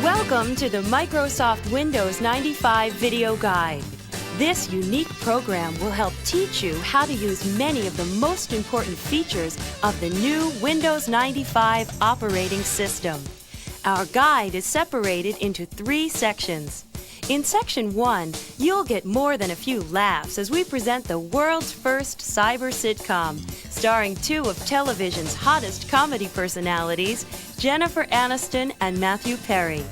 Welcome to the Microsoft Windows 95 Video Guide. This unique program will help teach you how to use many of the most important features of the new Windows 95 operating system. Our guide is separated into 3 sections. In Section 1, you'll get more than a few laughs as we present the world's first cyber sitcom, starring 2 of television's hottest comedy personalities, Jennifer Aniston and Matthew Perry.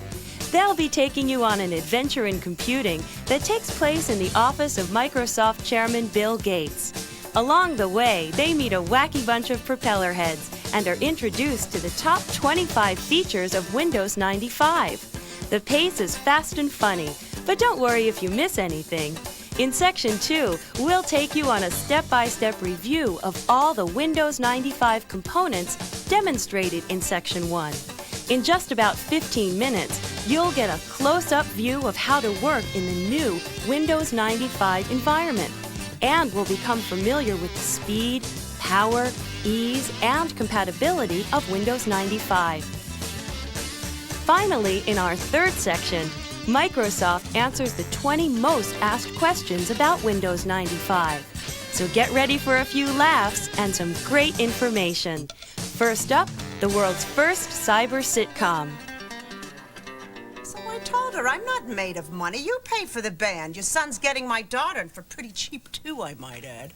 They'll be taking you on an adventure in computing that takes place in the office of Microsoft Chairman Bill Gates. Along the way, they meet a wacky bunch of propeller heads and are introduced to the top 25 features of Windows 95. The pace is fast and funny, but don't worry if you miss anything. In Section 2, we'll take you on a step-by-step review of all the Windows 95 components demonstrated in Section 1. In just about 15 minutes, you'll get a close-up view of how to work in the new Windows 95 environment, and will become familiar with the speed, power, ease, and compatibility of Windows 95. Finally, in our 3rd section, Microsoft answers the 20 most asked questions about Windows 95. So get ready for a few laughs and some great information. First up, the world's first cyber sitcom. So I told her, I'm not made of money. You pay for the band. Your son's getting my daughter, and for pretty cheap, too, I might add.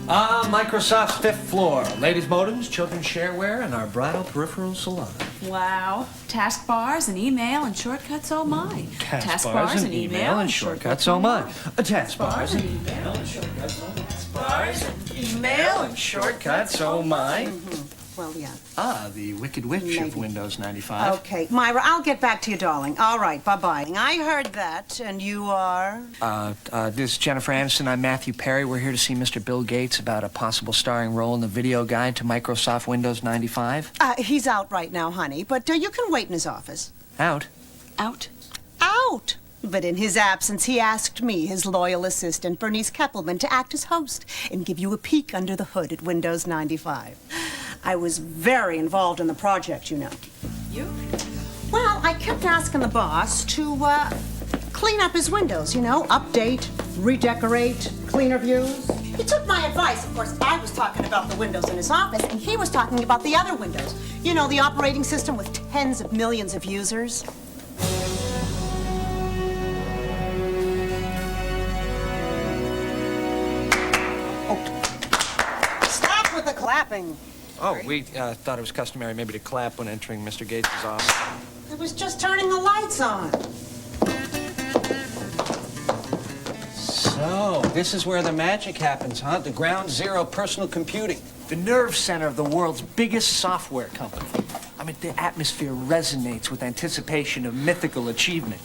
Microsoft's 5th floor. Ladies' modems, children's shareware, and our bridal peripheral salon. Wow. Taskbars and email and shortcuts, oh my. Taskbars and email and shortcuts, oh my. Taskbars and email and shortcuts, oh my. Taskbars and email and shortcuts, oh my. Well, yeah. The Wicked Witch of Windows 95. Okay, Myra, I'll get back to you, darling. All right, bye-bye. I heard that, and you are? This is Jennifer Aniston. I'm Matthew Perry. We're here to see Mr. Bill Gates about a possible starring role in the video guide to Microsoft Windows 95. He's out right now, honey, but you can wait in his office. Out? Out. Out! But in his absence, he asked me, his loyal assistant, Bernice Keppelman, to act as host and give you a peek under the hood at Windows 95. I was very involved in the project, you know. You? Well, I kept asking the boss to, clean up his windows, you know, update, redecorate, cleaner views. He took my advice. Of course, I was talking about the windows in his office, and he was talking about the other windows. You know, the operating system with tens of millions of users. Oh. Stop with the clapping. Oh, we thought it was customary maybe to clap when entering Mr. Gates' office. I was just turning the lights on. So, this is where the magic happens, huh? The ground zero personal computing. The nerve center of the world's biggest software company. I mean, the atmosphere resonates with anticipation of mythical achievement.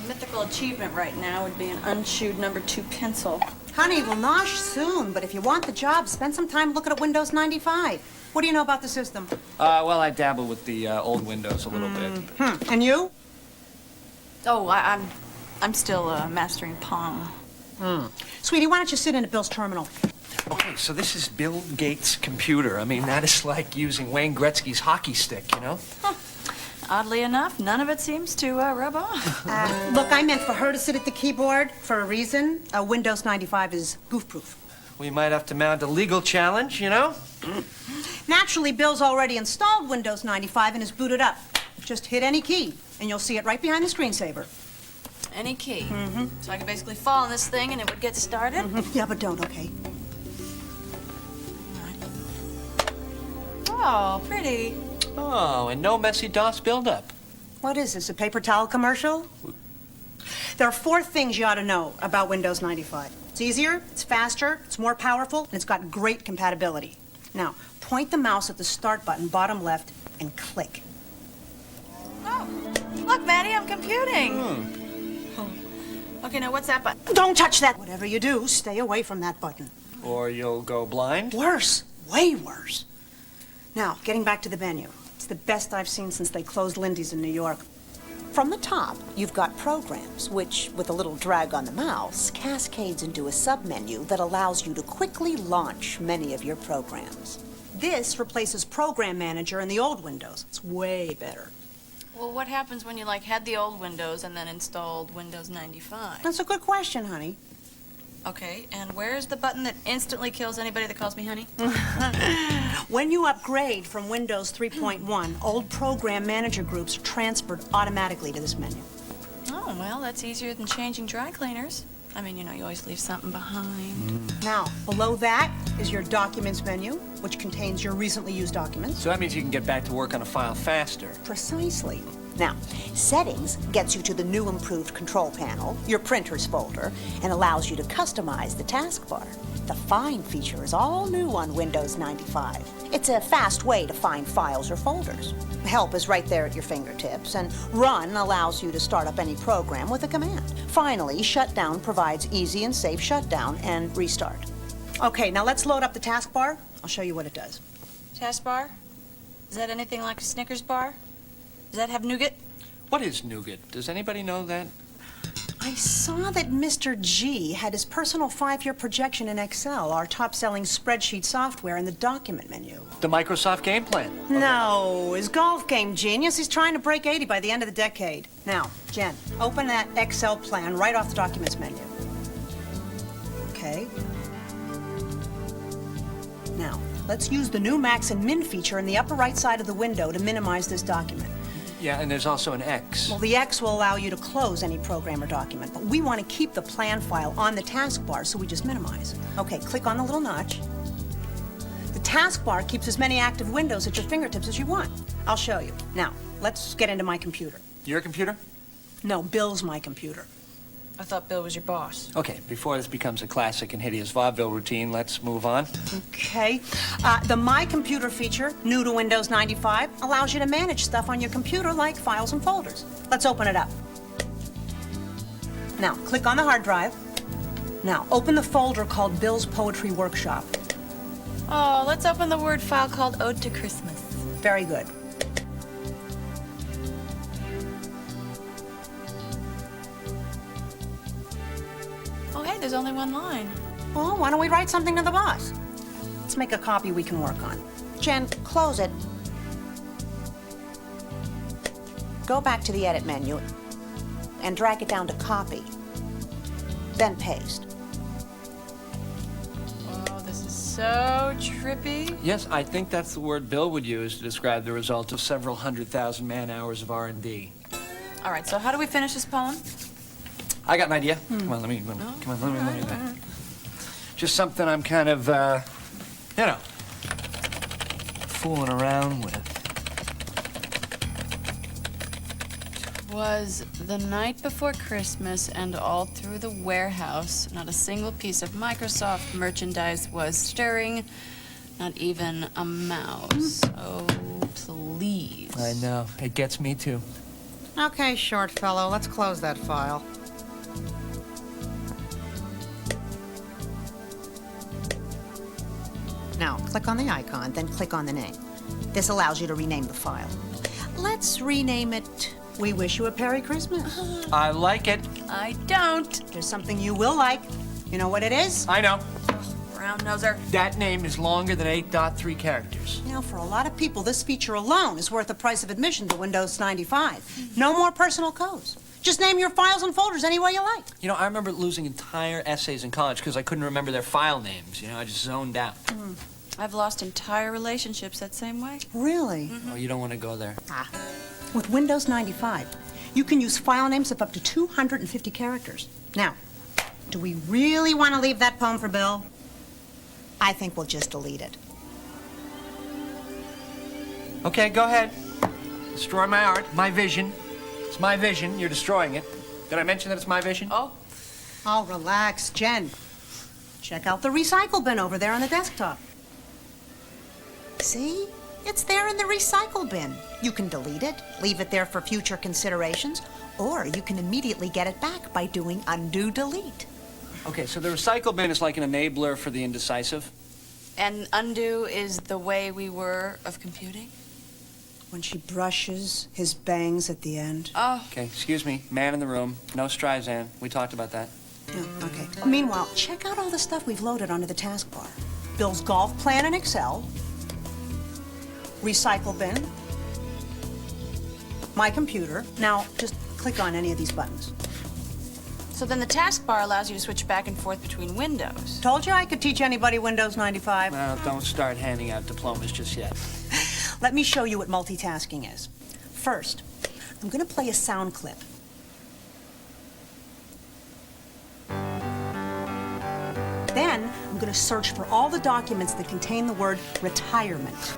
Mythical achievement right now would be an unchewed number 2 pencil. Honey, we'll nosh soon, but if you want the job, spend some time looking at Windows 95. What do you know about the system? Well, I dabble with the old Windows a little bit. And you? Oh, I'm still mastering Pong. Sweetie, why don't you sit in at Bill's terminal? Okay, so this is Bill Gates' computer. I mean, that is like using Wayne Gretzky's hockey stick, you know? Huh. Oddly enough, none of it seems to rub off. Look, I meant for her to sit at the keyboard for a reason. Windows 95 is goof-proof. We might have to mount a legal challenge, you know? Naturally, Bill's already installed Windows 95 and is booted up. Just hit any key, and you'll see it right behind the screensaver. Any key? So I could basically fall on this thing and it would get started? Yeah, but don't, okay? Oh, pretty. Oh, and no messy DOS buildup. What is this, a paper towel commercial? There are 4 things you ought to know about Windows 95. It's easier, it's faster, it's more powerful, and it's got great compatibility. Now, point the mouse at the start button, bottom left, and click. Oh, look, Maddie, I'm computing. Oh. Okay, now what's that button? Don't touch that. Whatever you do, stay away from that button. Or you'll go blind? Worse, way worse. Now, getting back to the menu. It's the best I've seen since they closed Lindy's in New York. From the top, you've got programs, which, with a little drag on the mouse, cascades into a submenu that allows you to quickly launch many of your programs. This replaces Program Manager in the old Windows. It's way better. Well, what happens when you, like, had the old Windows and then installed Windows 95? That's a good question, honey. Okay, and where's the button that instantly kills anybody that calls me honey? When you upgrade from Windows 3.1, old Program Manager groups are transferred automatically to this menu. Oh, well, that's easier than changing dry cleaners. I mean, you know, you always leave something behind. Now, below that is your Documents menu, which contains your recently used documents. So that means you can get back to work on a file faster. Precisely. Now, Settings gets you to the new improved control panel, your Printers folder, and allows you to customize the taskbar. The Find feature is all new on Windows 95. It's a fast way to find files or folders. Help is right there at your fingertips, and Run allows you to start up any program with a command. Finally, Shutdown provides easy and safe shutdown and restart. Okay, now let's load up the taskbar. I'll show you what it does. Taskbar? Is that anything like a Snickers bar? Does that have nougat? What is nougat? Does anybody know that? I saw that Mr. G had his personal 5-year projection in Excel, our top-selling spreadsheet software, in the document menu. The Microsoft game plan. No, his golf game genius. He's trying to break 80 by the end of the decade. Now, Jen, open that Excel plan right off the documents menu. Okay. Now, let's use the new Max and Min feature in the upper right side of the window to minimize this document. Yeah, and there's also an X. Well, the X will allow you to close any program or document, but we want to keep the plan file on the taskbar, so we just minimize. Okay, click on the little notch. The taskbar keeps as many active windows at your fingertips as you want. I'll show you. Now, let's get into my computer. Your computer? No, Bill's my computer. I thought Bill was your boss. Okay, before this becomes a classic and hideous vaudeville routine, let's move on. Okay. The My Computer feature, new to Windows 95, allows you to manage stuff on your computer like files and folders. Let's open it up. Now, click on the hard drive. Now, open the folder called Bill's Poetry Workshop. Oh, let's open the Word file called Ode to Christmas. Very good. Oh, hey, there's only one line. Well, why don't we write something to the boss? Let's make a copy we can work on. Jen, close it. Go back to the Edit menu and drag it down to Copy. Then paste. Oh, this is so trippy. Yes, I think that's the word Bill would use to describe the result of several 100,000 man-hours of R&D. All right, so how do we finish this poem? I got an idea. Come on, let me do that. Just something I'm kind of, you know, fooling around with. Was the night before Christmas, and all through the warehouse, not a single piece of Microsoft merchandise was stirring, not even a mouse. Oh, please. I know. It gets me, too. Okay, short fellow, let's close that file. Now, click on the icon, then click on the name. This allows you to rename the file. Let's rename it We Wish You a Merry Christmas. I like it. I don't. There's something you will like. You know what it is? I know. Brown noser. That name is longer than 8.3 characters. You know, for a lot of people, this feature alone is worth the price of admission to Windows 95. No more personal codes. Just name your files and folders any way you like. You know, I remember losing entire essays in college because I couldn't remember their file names. You know, I just zoned out. I've lost entire relationships that same way. Really? Oh, you don't want to go there. With Windows 95, you can use file names of up to 250 characters. Now, do we really want to leave that poem for Bill? I think we'll just delete it. Okay, go ahead. Destroy my art, my vision. It's my vision. You're destroying it. Did I mention that it's my vision? Oh, Oh, relax, Jen. Check out the recycle bin over there on the desktop. See? It's there in the recycle bin. You can delete it, leave it there for future considerations, or you can immediately get it back by doing undo delete. Okay, so the recycle bin is like an enabler for the indecisive. and undo is the way we were of computing? When she brushes his bangs at the end. Oh, Okay, excuse me. Man in the room. No Streisand. We talked about that. Yeah, okay. Meanwhile, check out all the stuff we've loaded onto the taskbar. Bill's golf plan in Excel, recycle bin, my computer. Now, just click on any of these buttons. So then the taskbar allows you to switch back and forth between windows. Told you I could teach anybody Windows 95. Well, don't start handing out diplomas just yet. Let me show you what multitasking is. First, I'm going to play a sound clip. Then, I'm going to search for all the documents that contain the word retirement.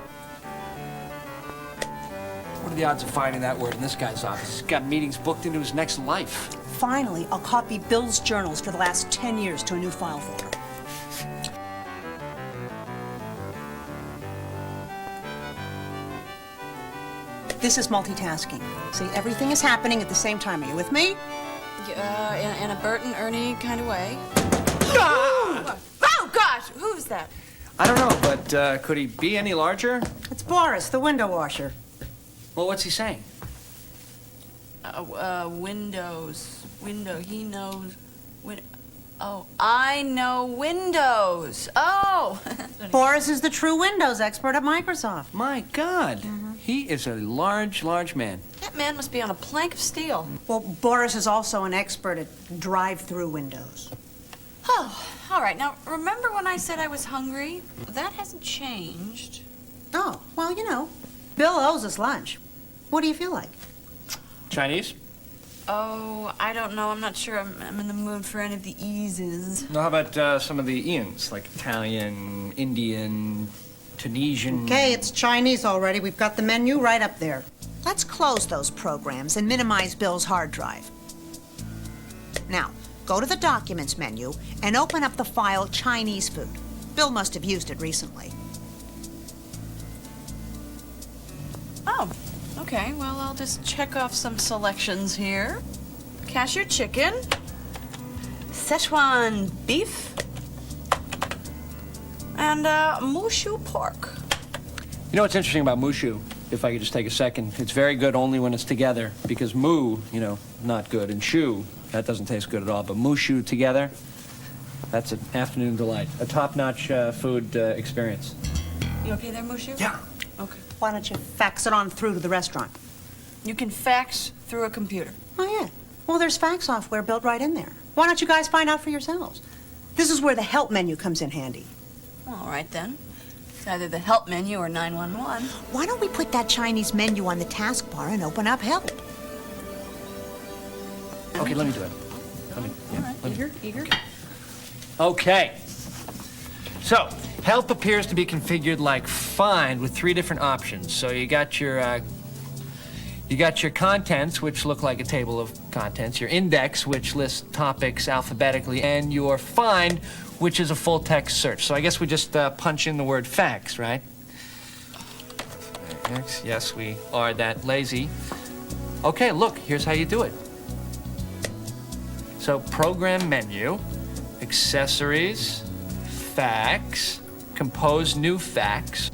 What are the odds of finding that word in this guy's office? He's got meetings booked into his next life. Finally, I'll copy Bill's journals for the last 10 years to a new file folder. This is multitasking. See, everything is happening at the same time. Are you with me? In a Bert and Ernie kind of way. Ah! Oh, gosh! Who's that? I don't know, but could he be any larger? It's Boris, the window washer. Well, what's he saying? Windows. Window. He knows. Oh, I know Windows. Oh! Boris is the true Windows expert at Microsoft. My God. He is a large, large man. That man must be on a plank of steel. Well, Boris is also an expert at drive-through windows. Oh, all right. Now, remember when I said I was hungry? That hasn't changed. Oh, well, you know, Bill owes us lunch. What do you feel like? Chinese? Oh, I don't know. I'm not sure I'm in the mood for any of the eases. No, how about some of the Ians, like Italian, Indian, Tunisian? Okay, it's Chinese already. We've got the menu right up there. Let's close those programs and minimize Bill's hard drive. Now, go to the Documents menu and open up the file Chinese food. Bill must have used it recently. Oh, okay. Well, I'll just check off some selections here. Cashew chicken, Szechuan beef, and Mushu pork. You know what's interesting about Mushu? If I could just take a second, it's very good only when it's together, because mu, not good, and shu, that doesn't taste good at all. But Mushu together, that's an afternoon delight, a top-notch food experience. You okay there, Mushu? Yeah. Okay. Why don't you fax it on through to the restaurant? You can fax through a computer. Oh, yeah. Well, there's fax software built right in there. Why don't you guys find out for yourselves? This is where the help menu comes in handy. All right, then. It's either the help menu or 911. Why don't we put that Chinese menu on the taskbar and open up help? Okay, let me do it. All right, eager. Okay. So, help appears to be configured like find with 3 different options. So you got your contents, which look like a table of contents, your index, which lists topics alphabetically, and your find, which is a full text search. So I guess we just punch in the word fax, right? Yes, we are that lazy. Okay, look, here's how you do it. So program menu, accessories, fax, compose new fax.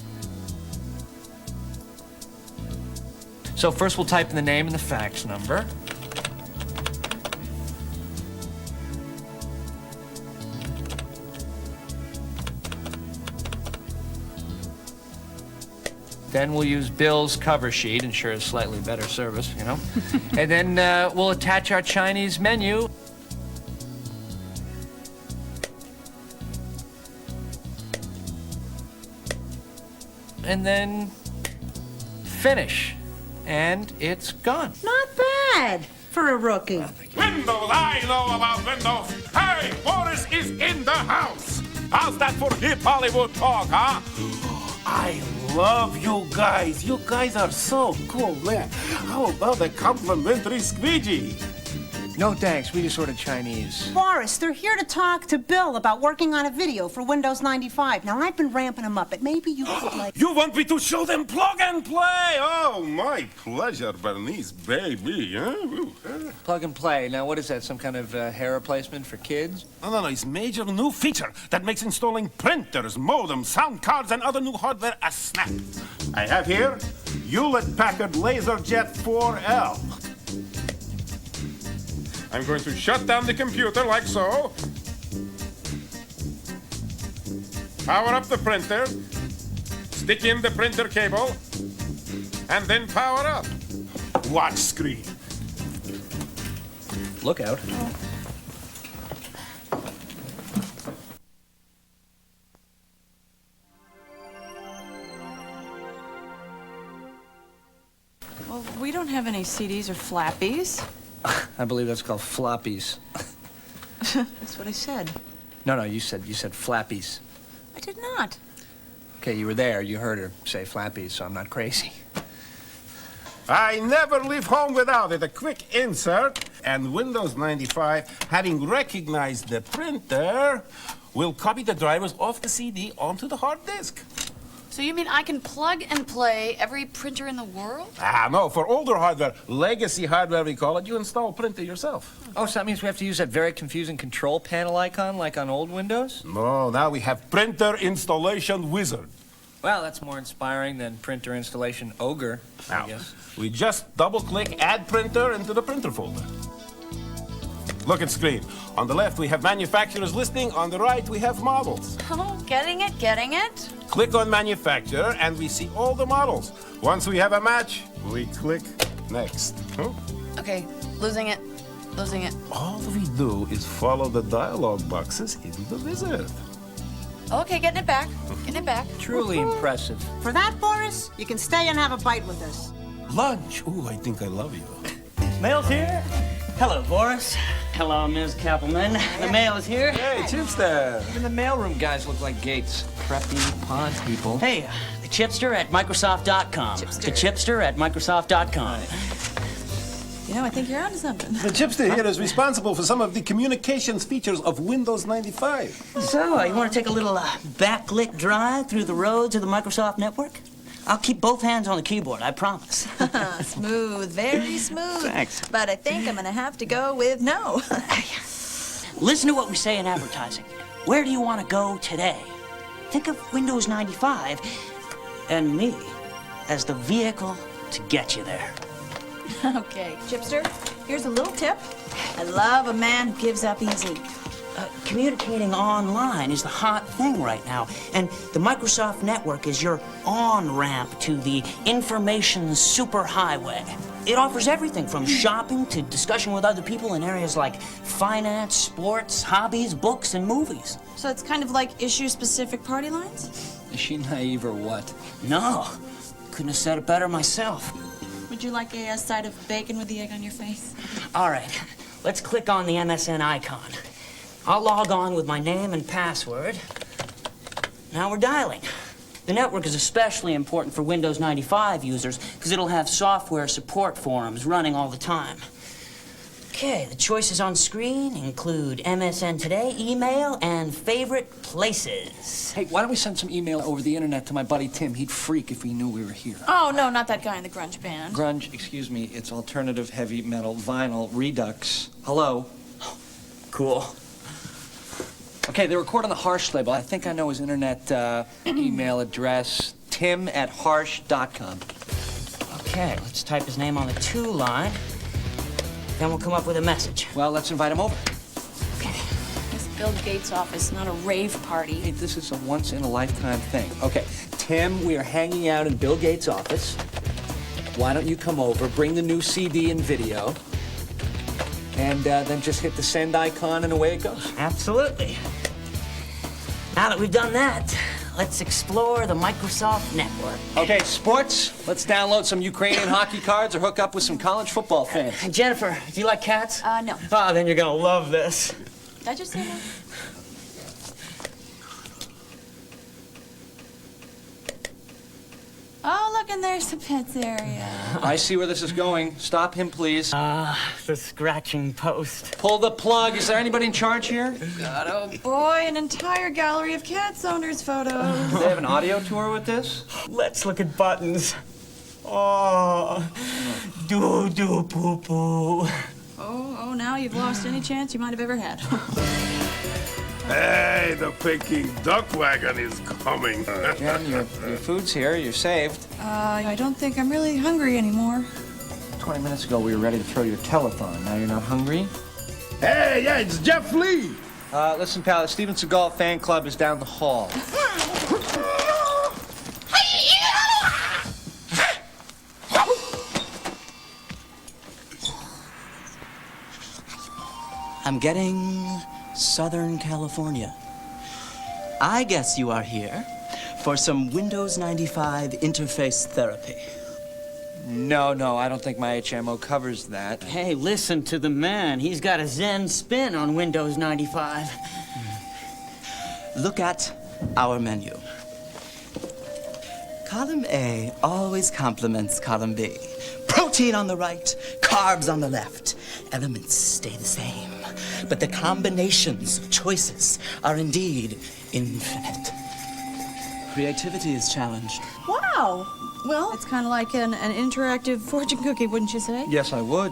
So first we'll type in the name and the fax number. Then we'll use Bill's cover sheet, ensures slightly better service, And then we'll attach our Chinese menu. And then finish. And it's gone. Not bad for a rookie. Windows, I know about Windows. Hey, Boris is in the house. How's that for hip Hollywood talk, huh? I love you guys. You guys are so cool, man. How about a complimentary squeegee? No thanks, we just ordered Chinese. Boris, they're here to talk to Bill about working on a video for Windows 95. Now, I've been ramping him up, but maybe you could, like... You want me to show them plug and play? Oh, my pleasure, Bernice, baby. Huh? Plug and play. Now, what is that, some kind of hair replacement for kids? No, it's major new feature that makes installing printers, modems, sound cards, and other new hardware a snap. I have here Hewlett-Packard LaserJet 4L. I'm going to shut down the computer like so. Power up the printer. Stick in the printer cable. and then power up. Watch screen. Look out. Well, we don't have any CDs or flappies. I believe that's called floppies. That's what I said. No, you said flappies. I did not. Okay, you were there. You heard her say flappies, so I'm not crazy. I never leave home without it. A quick insert, and Windows 95, having recognized the printer, will copy the drivers off the CD onto the hard disk. So you mean I can plug and play every printer in the world? No, for older hardware, legacy hardware we call it, you install printer yourself. Oh, so that means we have to use that very confusing control panel icon like on old Windows? No, now we have printer installation wizard. Well, that's more inspiring than printer installation ogre, Now, I guess. we just double-click Add Printer into the printer folder. Look at screen. On the left, we have manufacturer's listing. On the right, we have models. Oh, getting it, getting it. Click on manufacturer, and we see all the models. Once we have a match, we click next. Okay, losing it. All we do is follow the dialog boxes in the wizard. Okay, getting it back. Truly impressive. For that, Boris, you can stay and have a bite with us. Lunch. Ooh, I think I love you. Mail's here. Hello, Boris. Hello, Ms. Kappelman. The mail is here. Hey, Chipster. Even the mailroom guys look like Gates. Preppy pod people. Hey, the Chipster at Microsoft.com. The Chipster at Microsoft.com. You know, I think you're onto something. The Chipster here is responsible for some of the communications features of Windows 95. So, you want to take a little backlit drive through the roads of the Microsoft network? I'll keep both hands on the keyboard, I promise. Smooth, very smooth. Thanks. But I think I'm gonna have to go with no. Listen to what we say in advertising. Where do you want to go today? Think of Windows 95 and me as the vehicle to get you there. Okay, Chipster, here's a little tip. I love a man who gives up easy. Communicating online is the hot thing right now, and the Microsoft network is your on-ramp to the information superhighway. It offers everything from shopping to discussion with other people in areas like finance, sports, hobbies, books, and movies. So it's kind of like issue-specific party lines? Is she naive or what? No, couldn't have said it better myself. Would you like a side of bacon with the egg on your face? All right, let's click on the MSN icon. I'll log on with my name and password. Now we're dialing. The network is especially important for Windows 95 users because it'll have software support forums running all the time. Okay, the choices on screen include MSN Today, email, and favorite places. Hey, why don't we send some email over the internet to my buddy Tim? He'd freak if he knew we were here. Oh, no, not that guy in the grunge band. Grunge, excuse me, it's alternative heavy metal vinyl redux. Hello? Cool. Okay, they record on the Harsh label. I think I know his internet email address, tim@harsh.com. Okay, let's type his name on the to line. Then we'll come up with a message. Well, let's invite him over. Okay. It's Bill Gates' office, not a rave party. Hey, this is a once-in-a-lifetime thing. Okay, Tim, we are hanging out in Bill Gates' office. Why don't you come over, bring the new CD and video, and then just hit the send icon and away it goes. Absolutely. Now that we've done that, let's explore the Microsoft network. Okay, sports, let's download some Ukrainian hockey cards or hook up with some college football fans. Hey, Jennifer, do you like cats? No. Oh, then you're gonna love this. Did I just say that? Oh, look, and there's the pets area. I see where this is going. Stop him, please. The scratching post. Pull the plug. Is there anybody in charge here? God, oh boy, an entire gallery of Cats owners' photos. Do they have an audio tour with this? Let's look at buttons. Oh, poo-poo. Oh, now you've lost any chance you might have ever had. Hey, the Peking duck wagon is coming. Jen, your food's here. You're saved. I don't think I'm really hungry anymore. 20 minutes ago, we were ready to throw you a telethon. Now you're not hungry? Hey, yeah, it's Jeff Lee. Listen, pal, the Steven Seagal fan club is down the hall. I'm getting Southern California. I guess you are here for some Windows 95 interface therapy. No, I don't think my HMO covers that. Hey, listen to the man. He's got a Zen spin on Windows 95. Look at our menu. Column A always complements column B. Protein on the right, carbs on the left. Elements stay the same, but the combinations of choices are indeed infinite. Creativity is challenged. Wow. Well, it's kind of like an interactive fortune cookie, wouldn't you say? Yes, I would.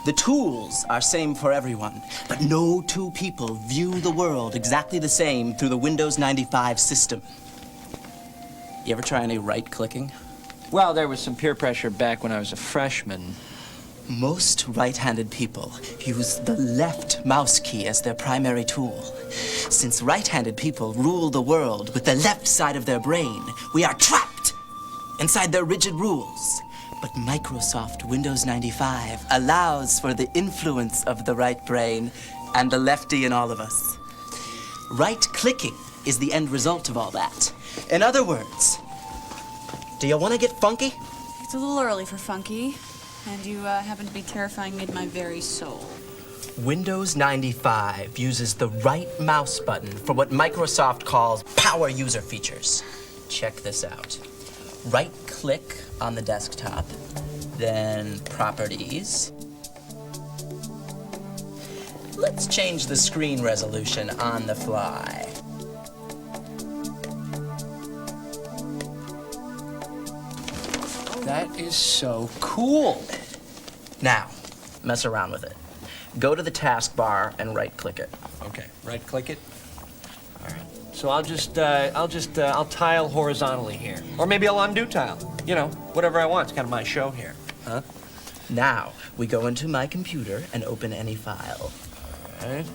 The tools are same for everyone, but no two people view the world exactly the same through the Windows 95 system. You ever try any right-clicking? Well, there was some peer pressure back when I was a freshman. Most right-handed people use the left mouse key as their primary tool. Since right-handed people rule the world with the left side of their brain, we are trapped inside their rigid rules. But Microsoft Windows 95 allows for the influence of the right brain and the lefty in all of us. Right-clicking is the end result of all that. In other words, do you want to get funky? It's a little early for funky, and you happen to be terrifying me to my very soul. Windows 95 uses the right mouse button for what Microsoft calls power user features. Check this out. Right-click on the desktop, then Properties. Let's change the screen resolution on the fly. That is so cool. Now, mess around with it. Go to the taskbar and right-click it. Okay, right-click it. All right. So I'll tile horizontally here, or maybe I'll undo tile. You know, whatever I want. It's kind of my show here, huh? Now, we go into my computer and open any file. All right.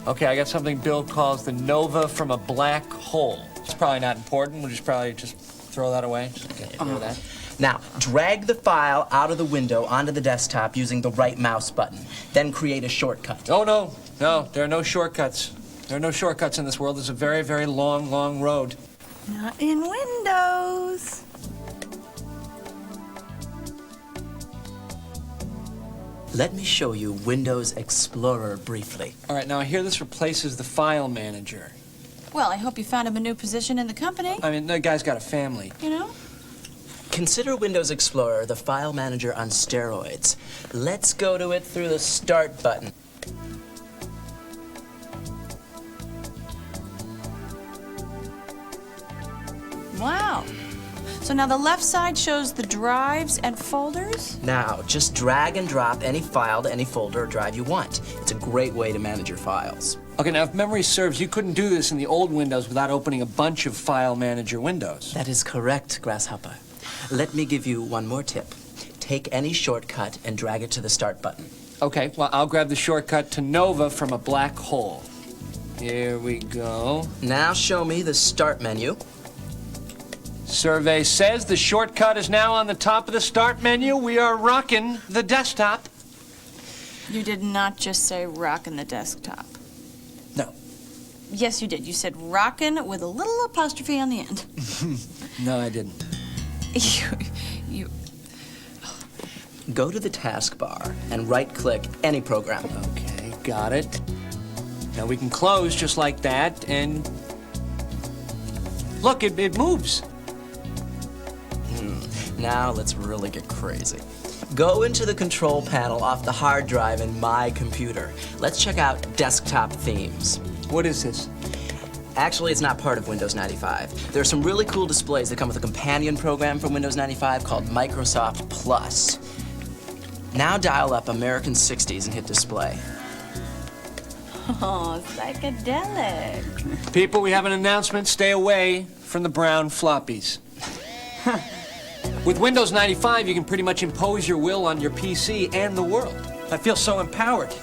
Okay, I got something Bill calls the nova from a black hole. It's probably not important. We'll probably just throw that away. Just get rid of that. Now, drag the file out of the window onto the desktop using the right mouse button. Then create a shortcut. Oh, no, there are no shortcuts. There are no shortcuts in this world. It's a very, very long, long road. Not in Windows. Let me show you Windows Explorer briefly. All right, now I hear this replaces the file manager. Well, I hope you found him a new position in the company. I mean, the guy's got a family. You know? Consider Windows Explorer the file manager on steroids. Let's go to it through the Start button. Wow. So now the left side shows the drives and folders? Now, just drag and drop any file to any folder or drive you want. It's a great way to manage your files. Okay, now if memory serves, you couldn't do this in the old Windows without opening a bunch of file manager windows. That is correct, Grasshopper. Let me give you one more tip. Take any shortcut and drag it to the Start button. Okay, well, I'll grab the shortcut to Nova from a black hole. Here we go. Now show me the Start menu. Survey says the shortcut is now on the top of the Start menu. We are rocking the desktop. You did not just say rockin' the desktop. No. Yes, you did. You said rockin' with a little apostrophe on the end. No, I didn't. You. Go to the taskbar and right-click any program. Okay, got it. Now we can close just like that, and look, it moves. Now let's really get crazy. Go into the control panel off the hard drive in my computer. Let's check out desktop themes. What is this? Actually, it's not part of Windows 95. There are some really cool displays that come with a companion program from Windows 95 called Microsoft Plus. Now dial up American 60s and hit display. Oh, psychedelic. People, we have an announcement. Stay away from the brown floppies. With Windows 95, you can pretty much impose your will on your PC and the world. I feel so empowered.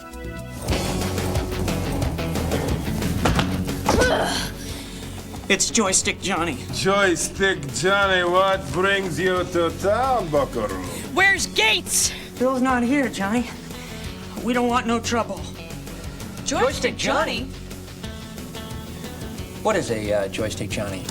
It's Joystick Johnny. Joystick Johnny, what brings you to town, Buckaroo? Where's Gates? Bill's not here, Johnny. We don't want no trouble. Joystick Johnny? What is a Joystick Johnny?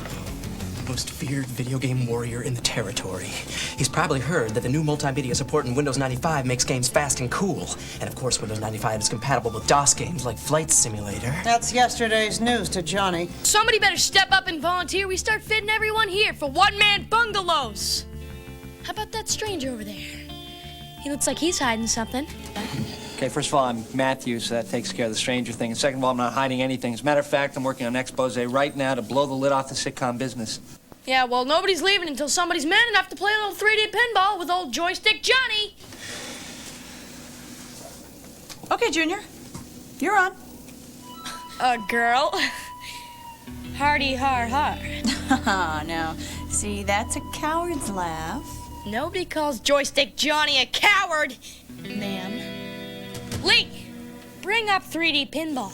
Most feared video game warrior in the territory. He's probably heard that the new multimedia support in Windows 95 makes games fast and cool. And of course, Windows 95 is compatible with DOS games like Flight Simulator. That's yesterday's news to Johnny. Somebody better step up and volunteer. We start fitting everyone here for one-man bungalows. How about that stranger over there? He looks like he's hiding something. Okay, first of all, I'm Matthew, so that takes care of the stranger thing. And second of all, I'm not hiding anything. As a matter of fact, I'm working on an expose right now to blow the lid off the sitcom business. Yeah, well, nobody's leaving until somebody's man enough to play a little 3D pinball with old Joystick Johnny. Okay, Junior. You're on. Girl. Hardy har har. Now, see, that's a coward's laugh. Nobody calls Joystick Johnny a coward, ma'am. Lee, bring up 3D pinball.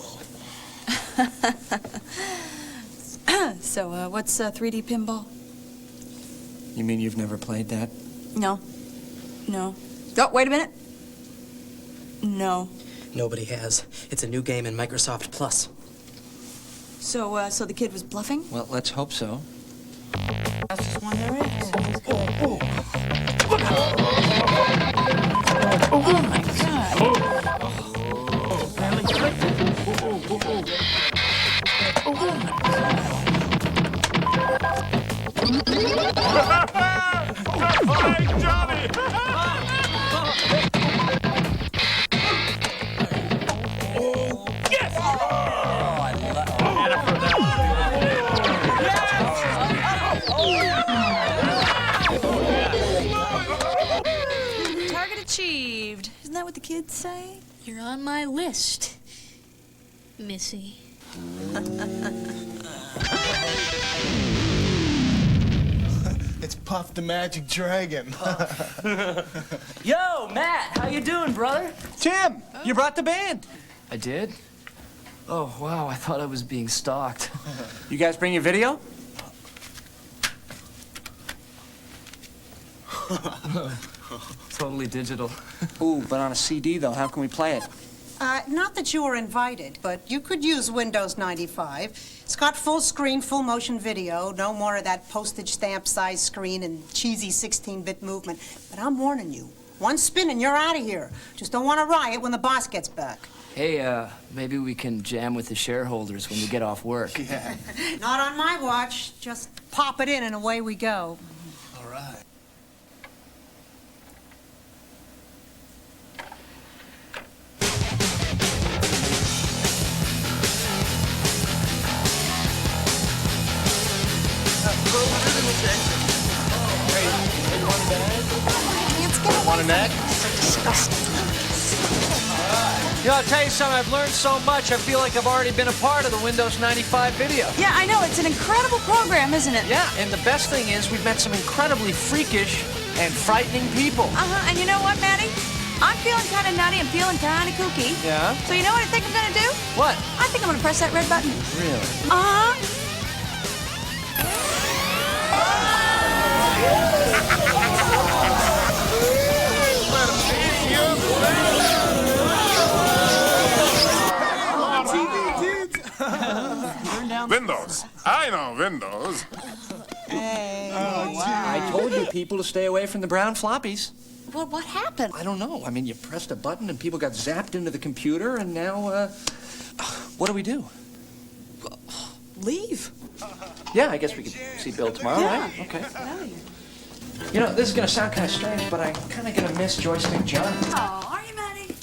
So, what's 3D pinball? You mean you've never played that? No. No. Oh, wait a minute. No. Nobody has. It's a new game in Microsoft Plus. So, so the kid was bluffing? Well, let's hope so. That's just one there is. Oh, my God. Hey, Johnny! Yes! Target achieved. Isn't that what the kids say? You're on my list, Missy. It's Puff the Magic Dragon. Yo, Matt, how you doing, brother? Tim, you brought the band. I did? Oh, wow, I thought I was being stalked. You guys bring your video? Totally digital. Ooh, but on a CD, though. How can we play it? Not that you were invited, but you could use Windows 95. It's got full screen, full motion video, no more of that postage stamp size screen and cheesy 16-bit movement. But I'm warning you, one spin and you're out of here. Just don't want to riot when the boss gets back. Hey, maybe we can jam with the shareholders when we get off work. Yeah. Not on my watch. Just pop it in and away we go. All right. Want a neck? You know, I'll tell you something. I've learned so much. I feel like I've already been a part of the Windows 95 video. Yeah, I know. It's an incredible program, isn't it? Yeah, and the best thing is we've met some incredibly freakish and frightening people. Uh-huh. And you know what, Maddie? I'm feeling kind of nutty and feeling kind of kooky. Yeah? So you know what I think I'm going to do? What? I think I'm going to press that red button. Really? Uh-huh. Windows. I know Windows. I told you people to stay away from the brown floppies. Well, what happened? I don't know. I mean, you pressed a button and people got zapped into the computer, and now, what do we do? Leave. Yeah, I guess we could see Bill tomorrow, Yeah. right? Okay. You know, this is going to sound kind of strange, but I'm kind of going to miss Joystick Johnny. Oh, are you, Maddie?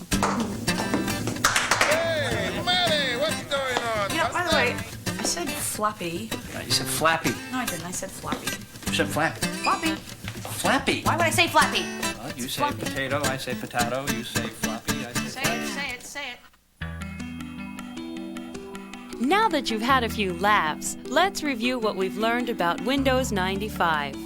Hey, Maddie, what's going on? Yeah, by the way, I said floppy. You said Flappy. No, I didn't. I said floppy. You said Flappy. Floppy. Flappy. Why would I say floppy? Well, you say potato, I say potato, you say floppy, I say Say it, say it. Now that you've had a few laughs, let's review what we've learned about Windows 95.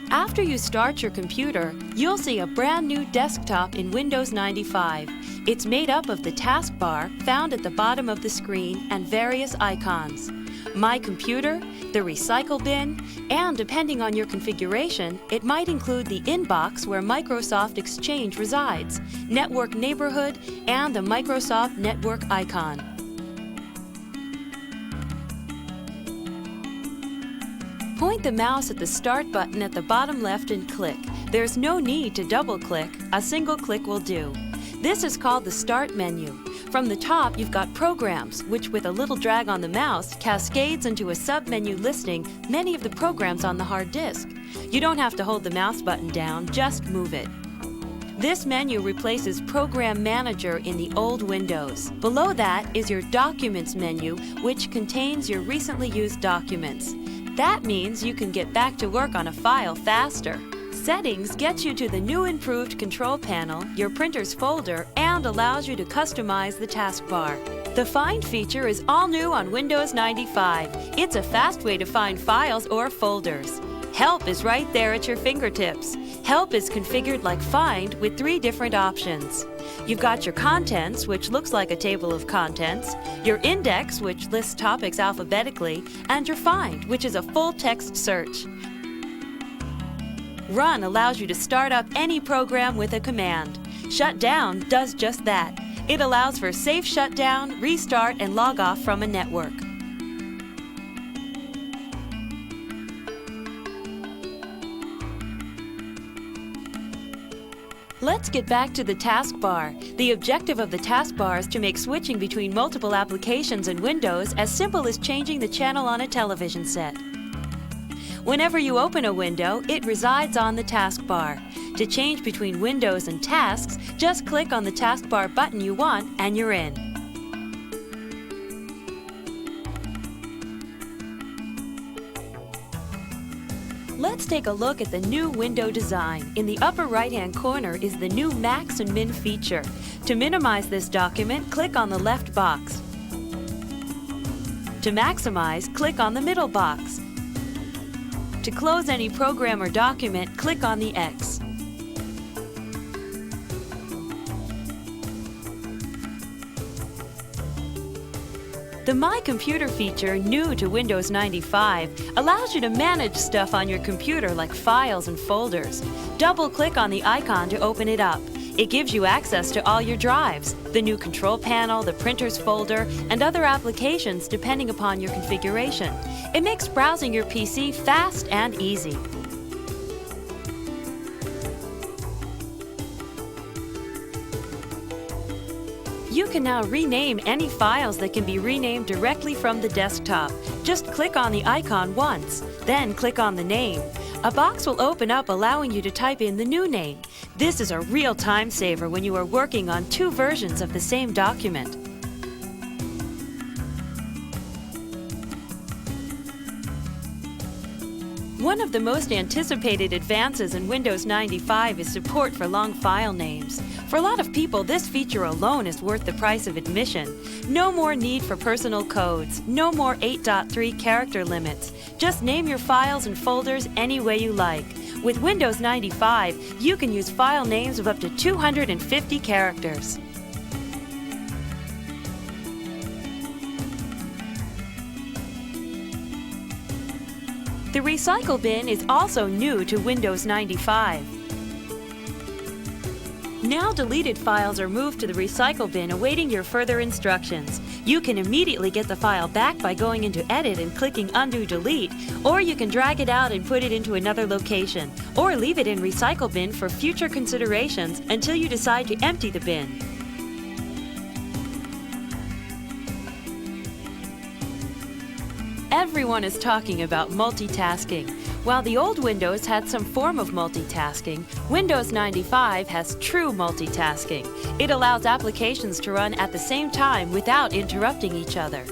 After you start your computer, you'll see a brand new desktop in Windows 95. It's made up of the taskbar found at the bottom of the screen and various icons. My Computer, the Recycle Bin, and depending on your configuration, it might include the inbox where Microsoft Exchange resides, Network Neighborhood, and the Microsoft Network icon. Point the mouse at the Start button at the bottom left and click. There's no need to double-click. A single click will do. This is called the Start menu. From the top, you've got Programs, which with a little drag on the mouse, cascades into a sub-menu listing many of the programs on the hard disk. You don't have to hold the mouse button down, just move it. This menu replaces Program Manager in the old Windows. Below that is your Documents menu, which contains your recently used documents. That means you can get back to work on a file faster. Settings gets you to the new improved control panel, your printer's folder, and allows you to customize the taskbar. The Find feature is all new on Windows 95. It's a fast way to find files or folders. Help is right there at your fingertips. Help is configured like Find with 3 different options. You've got your Contents, which looks like a table of contents, your Index, which lists topics alphabetically, and your Find, which is a full-text search. Run allows you to start up any program with a command. Shut down does just that. It allows for safe shutdown, restart, and log off from a network. Let's get back to the taskbar. The objective of the taskbar is to make switching between multiple applications in Windows as simple as changing the channel on a television set. Whenever you open a window, it resides on the taskbar. To change between windows and tasks, just click on the taskbar button you want and you're in. Let's take a look at the new window design. In the upper right-hand corner is the new Max and Min feature. To minimize this document, click on the left box. To maximize, click on the middle box. To close any program or document, click on the X. The My Computer feature, new to Windows 95, allows you to manage stuff on your computer like files and folders. Double-click on the icon to open it up. It gives you access to all your drives, the new control panel, the printer's folder, and other applications depending upon your configuration. It makes browsing your PC fast and easy. You can now rename any files that can be renamed directly from the desktop. Just click on the icon once, then click on the name. A box will open up allowing you to type in the new name. This is a real time saver when you are working on 2 versions of the same document. One of the most anticipated advances in Windows 95 is support for long file names. For a lot of people, this feature alone is worth the price of admission. No more need for personal codes, no more 8.3 character limits. Just name your files and folders any way you like. With Windows 95, you can use file names of up to 250 characters. The Recycle Bin is also new to Windows 95. Now deleted files are moved to the Recycle Bin awaiting your further instructions. You can immediately get the file back by going into Edit and clicking Undo Delete, or you can drag it out and put it into another location, or leave it in Recycle Bin for future considerations until you decide to empty the bin. Everyone is talking about multitasking. While the old Windows had some form of multitasking, Windows 95 has true multitasking. It allows applications to run at the same time without interrupting each other.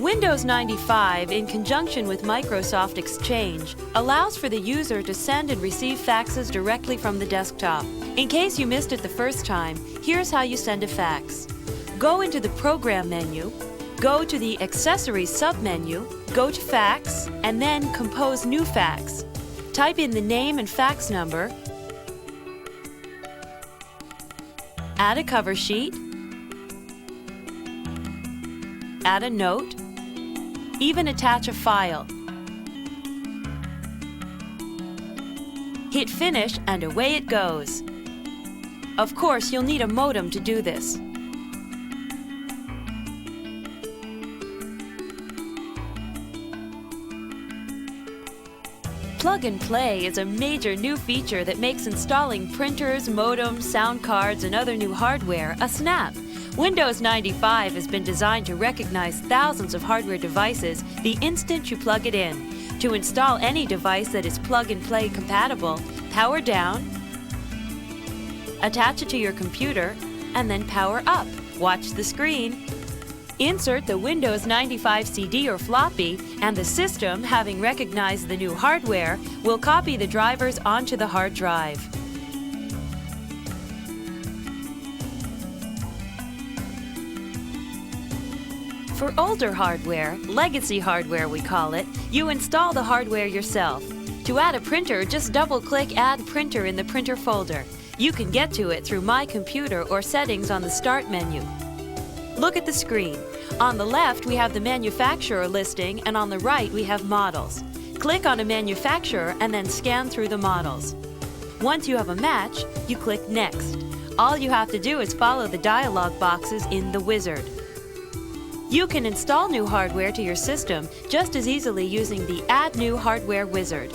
Windows 95, in conjunction with Microsoft Exchange, allows for the user to send and receive faxes directly from the desktop. In case you missed it the first time, here's how you send a fax. Go into the Program menu, go to the Accessories submenu, go to Fax, and then Compose New Fax. Type in the name and fax number, Add a cover sheet. Add a note. Even attach a file. Hit finish and away it goes. Of course, you'll need a modem to do this. Plug and Play is a major new feature that makes installing printers, modems, sound cards, and other new hardware a snap. Windows 95 has been designed to recognize thousands of hardware devices the instant you plug it in. To install any device that is Plug and Play compatible, power down, attach it to your computer, and then power up. Watch the screen. Insert the Windows 95 CD or floppy, and the system, having recognized the new hardware, will copy the drivers onto the hard drive. For older hardware, legacy hardware we call it, you install the hardware yourself. To add a printer, just double-click Add Printer in the Printer folder. You can get to it through My Computer or Settings on the Start menu. Look at the screen. On the left, we have the manufacturer listing, and on the right, we have models. Click on a manufacturer and then scan through the models. Once you have a match, you click Next. All you have to do is follow the dialog boxes in the wizard. You can install new hardware to your system just as easily using the Add New Hardware wizard.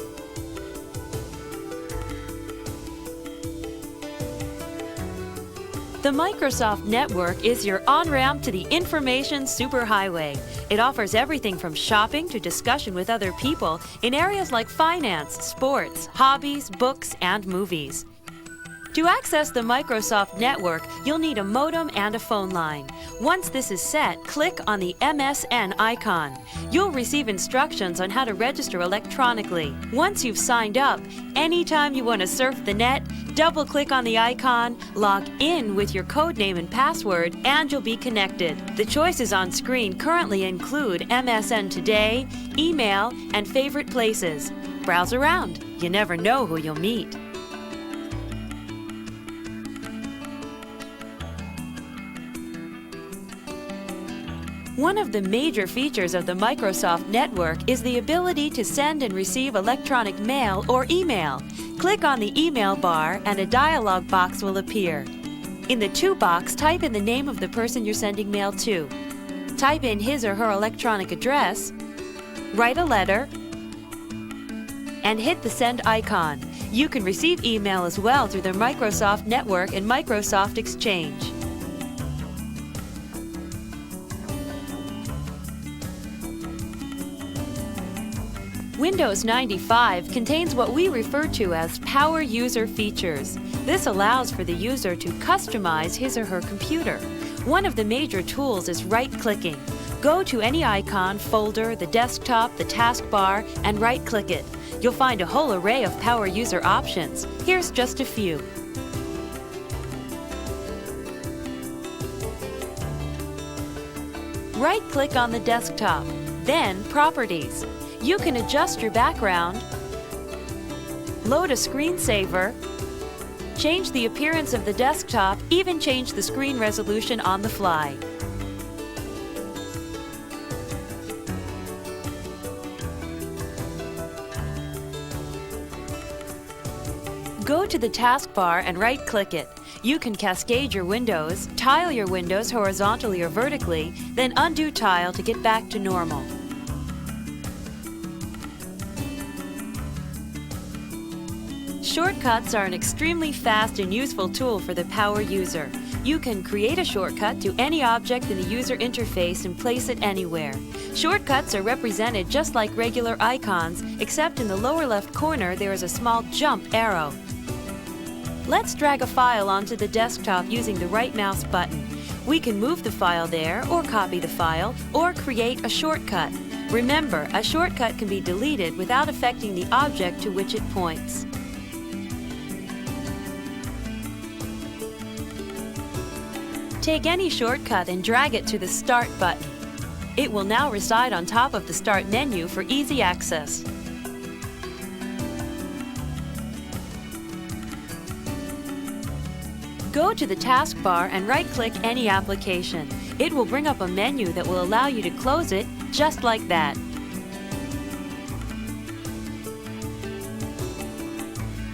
The Microsoft Network is your on-ramp to the information superhighway. It offers everything from shopping to discussion with other people in areas like finance, sports, hobbies, books, and movies. To access the Microsoft Network, you'll need a modem and a phone line. Once this is set, click on the MSN icon. You'll receive instructions on how to register electronically. Once you've signed up, anytime you want to surf the net, double-click on the icon, log in with your code name and password, and you'll be connected. The choices on screen currently include MSN Today, email, and favorite places. Browse around. You never know who you'll meet. One of the major features of the Microsoft Network is the ability to send and receive electronic mail or email. Click on the email bar and a dialog box will appear. In the To box, type in the name of the person you're sending mail to. Type in his or her electronic address, write a letter, and hit the send icon. You can receive email as well through the Microsoft Network and Microsoft Exchange. Windows 95 contains what we refer to as Power User features. This allows for the user to customize his or her computer. One of the major tools is right-clicking. Go to any icon, folder, the desktop, the taskbar, and right-click it. You'll find a whole array of Power User options. Here's just a few. Right-click on the desktop, then Properties. You can adjust your background, load a screensaver, change the appearance of the desktop, even change the screen resolution on the fly. Go to the taskbar and right-click it. You can cascade your windows, tile your windows horizontally or vertically, then undo tile to get back to normal. Shortcuts are an extremely fast and useful tool for the power user. You can create a shortcut to any object in the user interface and place it anywhere. Shortcuts are represented just like regular icons, except in the lower left corner there is a small jump arrow. Let's drag a file onto the desktop using the right mouse button. We can move the file there, or copy the file, or create a shortcut. Remember, a shortcut can be deleted without affecting the object to which it points. Take any shortcut and drag it to the Start button. It will now reside on top of the Start menu for easy access. Go to the taskbar and right-click any application. It will bring up a menu that will allow you to close it just like that.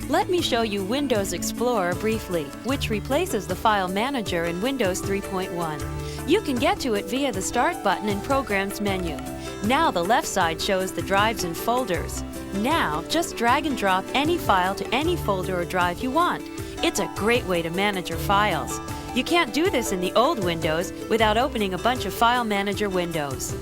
Let me show you Windows Explorer briefly, which replaces the File Manager in Windows 3.1. You can get to it via the Start button in Programs menu. Now the left side shows the drives and folders. Now, just drag and drop any file to any folder or drive you want. It's a great way to manage your files. You can't do this in the old Windows without opening a bunch of File Manager windows.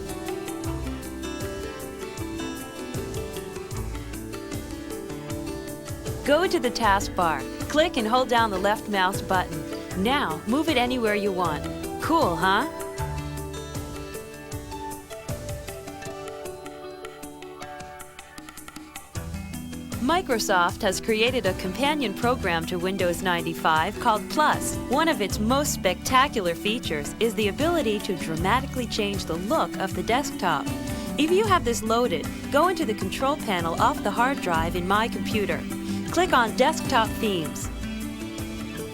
Go to the taskbar, click and hold down the left mouse button. Now, move it anywhere you want. Cool, huh? Microsoft has created a companion program to Windows 95 called Plus. One of its most spectacular features is the ability to dramatically change the look of the desktop. If you have this loaded, go into the control panel off the hard drive in My Computer. Click on Desktop Themes.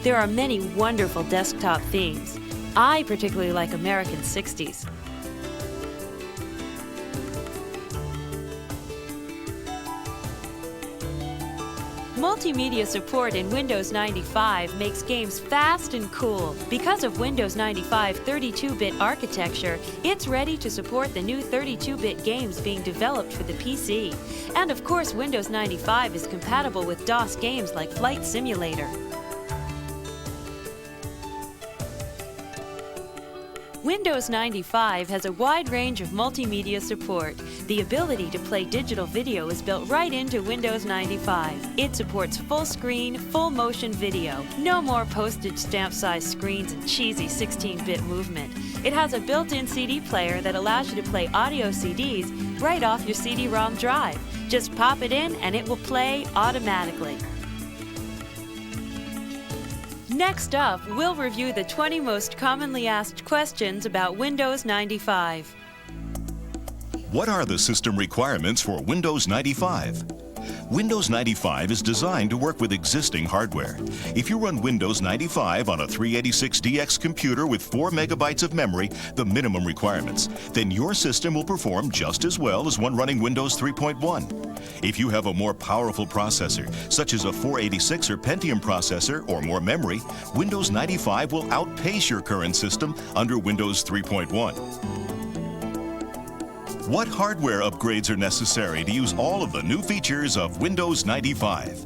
There are many wonderful desktop themes. I particularly like American 60s. Multimedia support in Windows 95 makes games fast and cool. Because of Windows 95 32-bit architecture, it's ready to support the new 32-bit games being developed for the PC. And of course, Windows 95 is compatible with DOS games like Flight Simulator. Windows 95 has a wide range of multimedia support. The ability to play digital video is built right into Windows 95. It supports full screen, full motion video. No more postage stamp-sized screens and cheesy 16-bit movement. It has a built-in CD player that allows you to play audio CDs right off your CD-ROM drive. Just pop it in and it will play automatically. Next up, we'll review the 20 most commonly asked questions about Windows 95. What are the system requirements for Windows 95? Windows 95 is designed to work with existing hardware. If you run Windows 95 on a 386DX computer with 4 megabytes of memory, the minimum requirements, then your system will perform just as well as one running Windows 3.1. If you have a more powerful processor, such as a 486 or Pentium processor or more memory, Windows 95 will outpace your current system under Windows 3.1. What hardware upgrades are necessary to use all of the new features of Windows 95?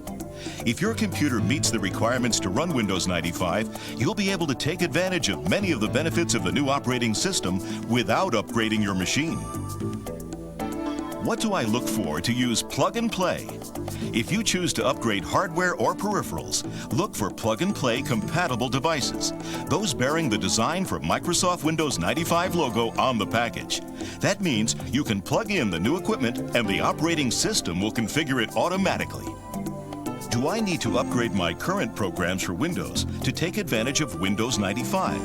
If your computer meets the requirements to run Windows 95, you'll be able to take advantage of many of the benefits of the new operating system without upgrading your machine. What do I look for to use Plug and Play? If you choose to upgrade hardware or peripherals, look for Plug and Play compatible devices, those bearing the Design for Microsoft Windows 95 logo on the package. That means you can plug in the new equipment and the operating system will configure it automatically. Do I need to upgrade my current programs for Windows to take advantage of Windows 95?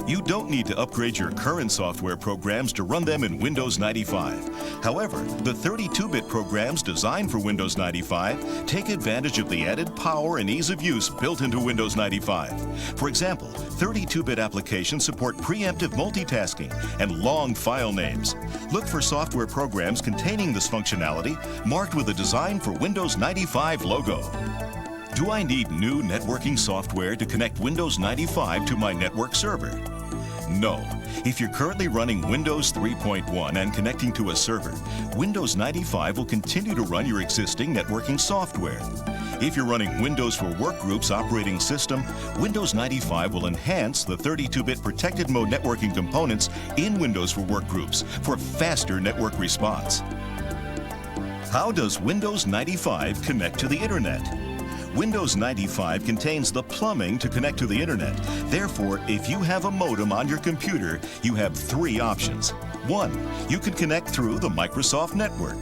You don't need to upgrade your current software programs to run them in Windows 95. However, the 32-bit programs designed for Windows 95 take advantage of the added power and ease of use built into Windows 95. For example, 32-bit applications support preemptive multitasking and long file names. Look for software programs containing this functionality marked with a Design for Windows 95 logo. Do I need new networking software to connect Windows 95 to my network server? No. If you're currently running Windows 3.1 and connecting to a server, Windows 95 will continue to run your existing networking software. If you're running Windows for Workgroups operating system, Windows 95 will enhance the 32-bit protected mode networking components in Windows for Workgroups for faster network response. How does Windows 95 connect to the Internet? Windows 95 contains the plumbing to connect to the Internet. Therefore, if you have a modem on your computer, you have 3 options. 1. You can connect through the Microsoft Network.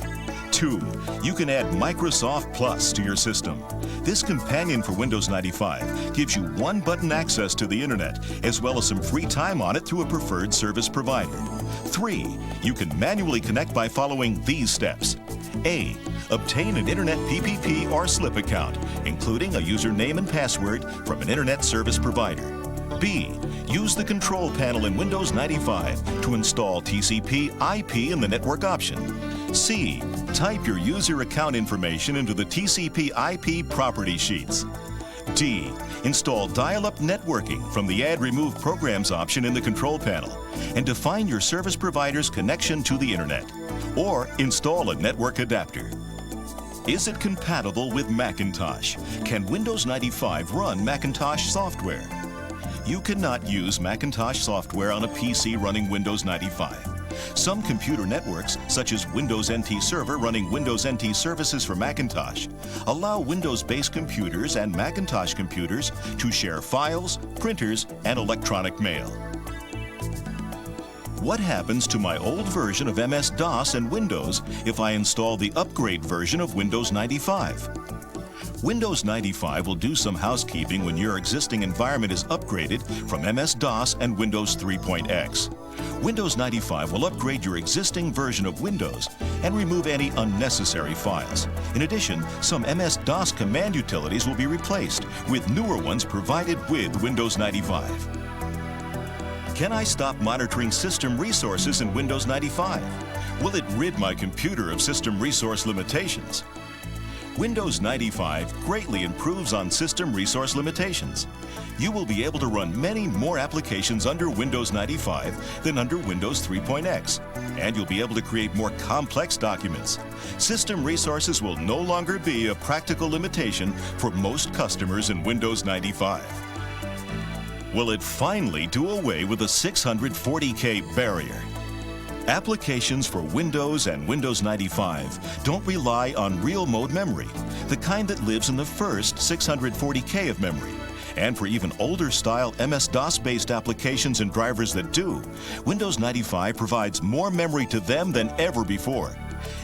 2. You can add Microsoft Plus to your system. This companion for Windows 95 gives you one-button access to the Internet, as well as some free time on it through a preferred service provider. 3. You can manually connect by following these steps. A. Obtain an Internet PPP or SLIP account, including a username and password from an Internet service provider. B. Use the control panel in Windows 95 to install TCP/IP in the network option. C. Type your user account information into the TCP/IP property sheets. D. Install dial-up networking from the Add Remove Programs option in the control panel and define your service provider's connection to the Internet. Or install a network adapter. Is it compatible with Macintosh? Can Windows 95 run Macintosh software? You cannot use Macintosh software on a PC running Windows 95. Some computer networks, such as Windows NT Server running Windows NT services for Macintosh, allow Windows-based computers and Macintosh computers to share files, printers, and electronic mail. What happens to my old version of MS-DOS and Windows if I install the upgrade version of Windows 95? Windows 95 will do some housekeeping when your existing environment is upgraded from MS-DOS and Windows 3.x. Windows 95 will upgrade your existing version of Windows and remove any unnecessary files. In addition, some MS-DOS command utilities will be replaced with newer ones provided with Windows 95. Can I stop monitoring system resources in Windows 95? Will it rid my computer of system resource limitations? Windows 95 greatly improves on system resource limitations. You will be able to run many more applications under Windows 95 than under Windows 3.x, and you'll be able to create more complex documents. System resources will no longer be a practical limitation for most customers in Windows 95. Will it finally do away with the 640K barrier? Applications for Windows and Windows 95 don't rely on real mode memory, the kind that lives in the first 640K of memory. And for even older style MS-DOS-based applications and drivers that do, Windows 95 provides more memory to them than ever before.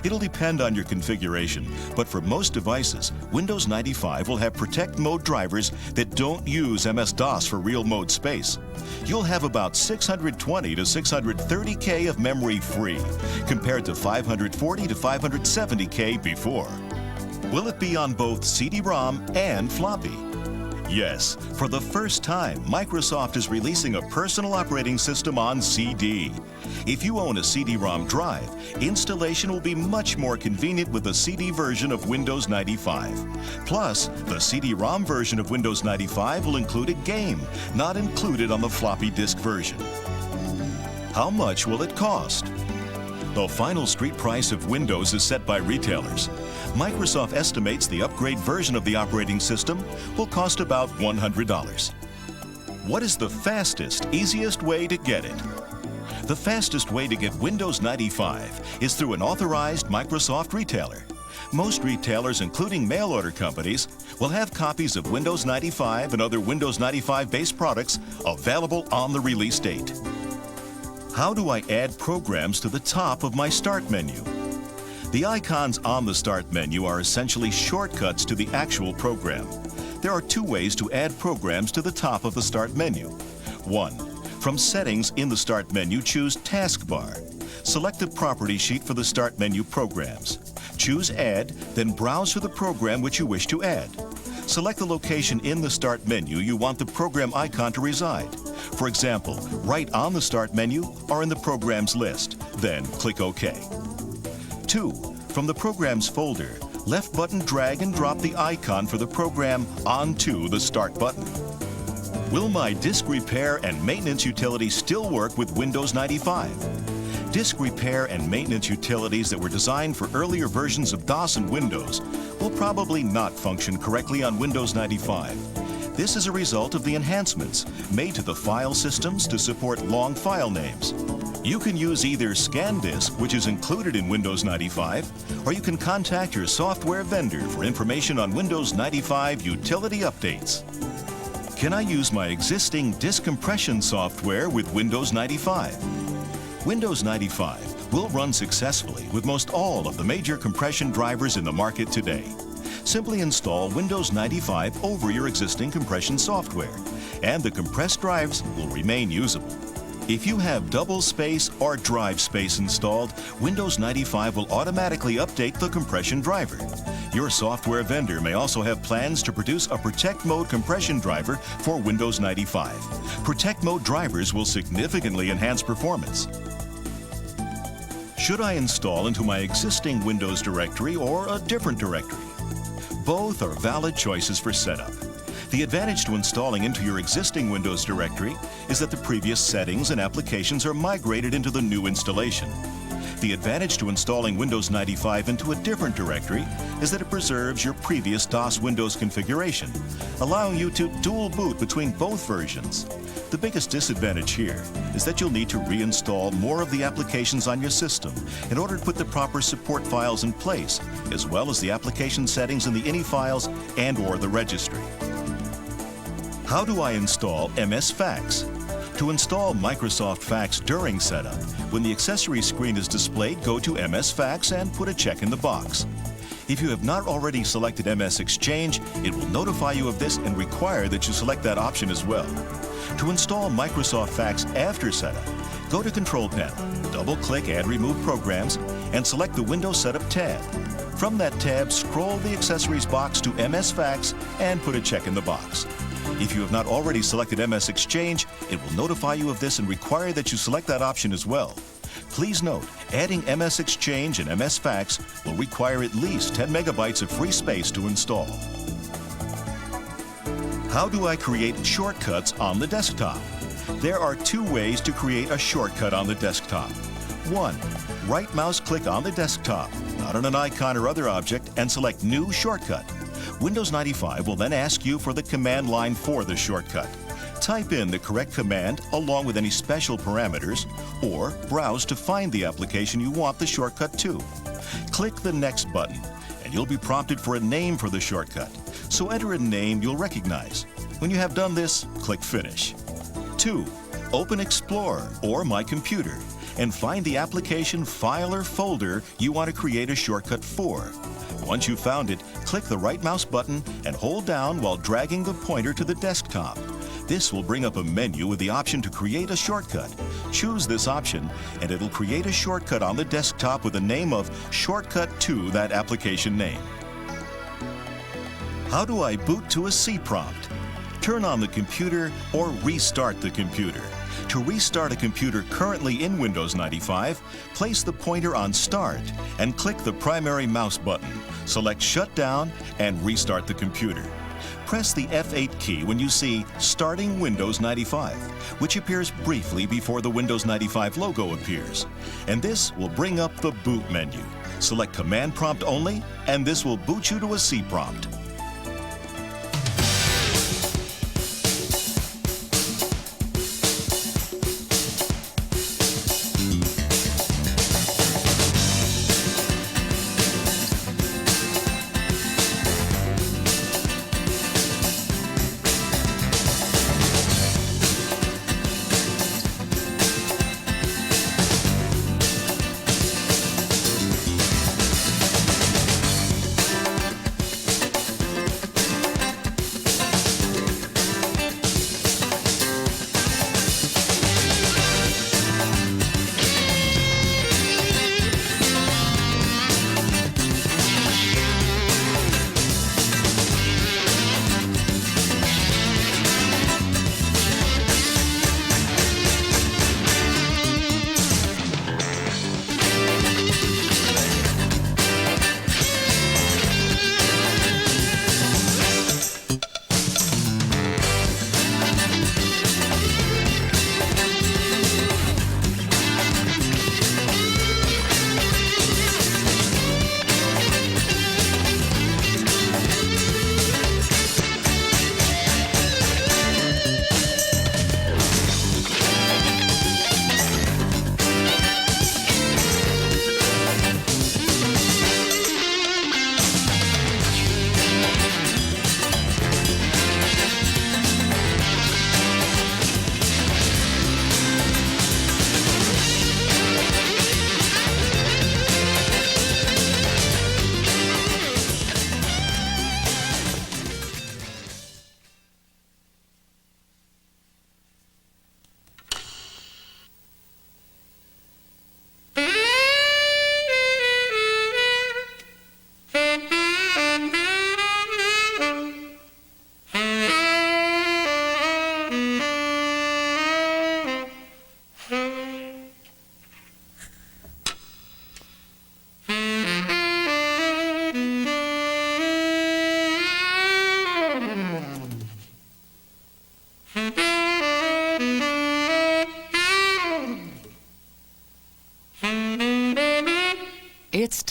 It'll depend on your configuration, but for most devices, Windows 95 will have Protect Mode drivers that don't use MS-DOS for real mode space. You'll have about 620 to 630K of memory free, compared to 540 to 570K before. Will it be on both CD-ROM and floppy? Yes, for the first time, Microsoft is releasing a personal operating system on CD. If you own a CD-ROM drive, installation will be much more convenient with the CD version of Windows 95. Plus, the CD-ROM version of Windows 95 will include a game, not included on the floppy disk version. How much will it cost? The final street price of Windows is set by retailers. Microsoft estimates the upgrade version of the operating system will cost about $100. What is the fastest, easiest way to get it? The fastest way to get Windows 95 is through an authorized Microsoft retailer. Most retailers, including mail order companies, will have copies of Windows 95 and other Windows 95-based products available on the release date. How do I add programs to the top of my Start menu? The icons on the Start menu are essentially shortcuts to the actual program. There are two ways to add programs to the top of the Start menu. 1. From Settings in the Start menu, choose Taskbar. Select the property sheet for the Start menu programs. Choose Add, then browse for the program which you wish to add. Select the location in the Start menu you want the program icon to reside. For example, right on the Start menu or in the Programs list. Then click OK. 2. From the Programs folder, left button drag and drop the icon for the program onto the Start button. Will my disk repair and maintenance utility still work with Windows 95? Disk repair and maintenance utilities that were designed for earlier versions of DOS and Windows will probably not function correctly on Windows 95. This is a result of the enhancements made to the file systems to support long file names. You can use either ScanDisk, which is included in Windows 95, or you can contact your software vendor for information on Windows 95 utility updates. Can I use my existing disk compression software with Windows 95? Windows 95 will run successfully with most all of the major compression drivers in the market today. Simply install Windows 95 over your existing compression software, and the compressed drives will remain usable. If you have double space or drive space installed, Windows 95 will automatically update the compression driver. Your software vendor may also have plans to produce a Protect Mode compression driver for Windows 95. Protect Mode drivers will significantly enhance performance. Should I install into my existing Windows directory or a different directory? Both are valid choices for setup. The advantage to installing into your existing Windows directory is that the previous settings and applications are migrated into the new installation. The advantage to installing Windows 95 into a different directory is that it preserves your previous DOS Windows configuration, allowing you to dual boot between both versions. The biggest disadvantage here is that you'll need to reinstall more of the applications on your system in order to put the proper support files in place, as well as the application settings in the INI files and/or the registry. How do I install MS Fax? To install Microsoft Fax during setup, when the accessory screen is displayed, go to MS Fax and put a check in the box. If you have not already selected MS Exchange, it will notify you of this and require that you select that option as well. To install Microsoft Fax after setup, go to Control Panel, double-click Add Remove Programs, and select the Windows Setup tab. From that tab, scroll the accessories box to MS Fax and put a check in the box. If you have not already selected MS Exchange, it will notify you of this and require that you select that option as well. Please note, adding MS Exchange and MS Fax will require at least 10 megabytes of free space to install. How do I create shortcuts on the desktop? There are two ways to create a shortcut on the desktop. 1. Right mouse click on the desktop, not on an icon or other object, and select New Shortcut. Windows 95 will then ask you for the command line for the shortcut. Type in the correct command along with any special parameters, or browse to find the application you want the shortcut to. Click the Next button, and you'll be prompted for a name for the shortcut. So enter a name you'll recognize. When you have done this, click Finish. 2. Open Explorer or My Computer and find the application, file, or folder you want to create a shortcut for. Once you've found it, click the right mouse button and hold down while dragging the pointer to the desktop. This will bring up a menu with the option to create a shortcut. Choose this option and it'll create a shortcut on the desktop with the name of Shortcut to that application name. How do I boot to a C prompt? Turn on the computer or restart the computer. To restart a computer currently in Windows 95, place the pointer on Start and click the primary mouse button. Select Shut Down and restart the computer. Press the F8 key when you see Starting Windows 95, which appears briefly before the Windows 95 logo appears. And this will bring up the boot menu. Select Command Prompt only, and this will boot you to a C prompt.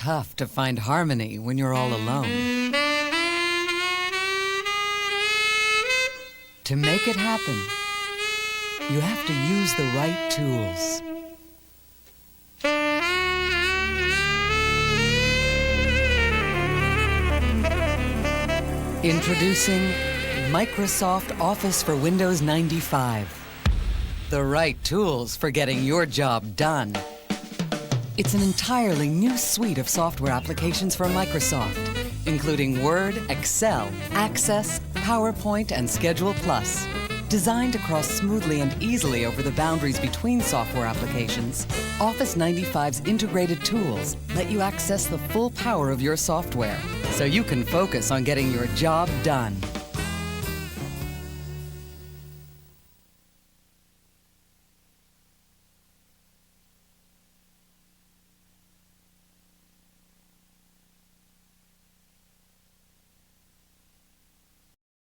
tough to find harmony when you're all alone. To make it happen, you have to use the right tools. Introducing Microsoft Office for Windows 95. The right tools for getting your job done. It's an entirely new suite of software applications from Microsoft, including Word, Excel, Access, PowerPoint, and Schedule Plus. Designed to cross smoothly and easily over the boundaries between software applications, Office 95's integrated tools let you access the full power of your software, so you can focus on getting your job done.